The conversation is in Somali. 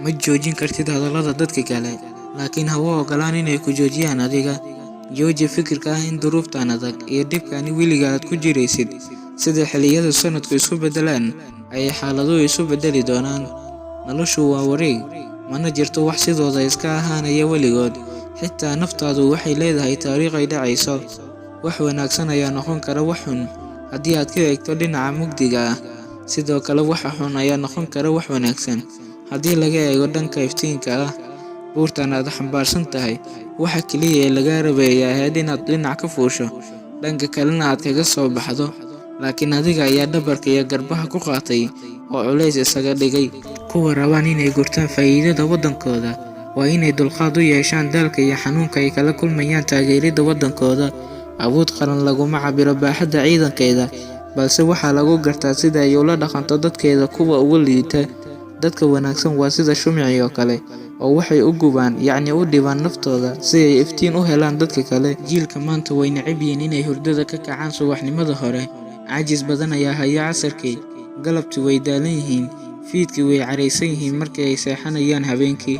Ma joojin kartid hadallada dadka kale, laakiin ha u ogolaan inay ku joojiyaan adiga. Jooji fikirka ah in duruuftan adag iyo dhibkani weligaa aad ku jiraysid. Sida xilliyada sanadku isu beddelaan, ayay xaaladuhu isu beddeli doonaan. Noloshu waa wareeg, mana jirto wax sidooda iska ahaanaya weligood. Xitaa naftaadu waxay leedahay taariikh ay dhacayso. Wax wanaagsan ayaa noqon kara wax xun haddii aad ka eegto dhinaca mugdiga ah. Sidoo kale waxa xun ayaa noqon kara wax wanaagsan haddii laga eego dhanka iftiinka ah. Buurtan aad xambaarsan tahay, waxa kaliya ee lagaa rabay ayaa ahayd inaad dhinac ka fuusho, dhanka kalena aad kaga soo baxdo. Laakiin adiga ayaa dhabarka iyo garbaha ku qaatay oo culays isaga dhigay. Kuwa rabaan inay gurtaan faa'iidada waddankooda waa inay dulqaad u yeeshaan daalka iyo xanuunka ay kala kulmayaan taageeridda waddankooda. Awood qaran laguma cabbiro baaxadda ciidankeeda, balse waxaa lagu gartaa sida ay ula dhaqanto dadkeeda kuwa ugu liita. Dadka wanaagsan waa sida shumici oo kale, oo waxay u gubaan, yacni u dhibaan naftooda si ay iftiin u helaan dadka kale. Jiilka maanta way neceb yihiin inay hurdada ka kacaan subaxnimada hore. Caajis badan ayaa haya casarkii, galabtii way daalan yihiin, fiidkii way caraysan yihiin markii ay seexanayaan habeenkii.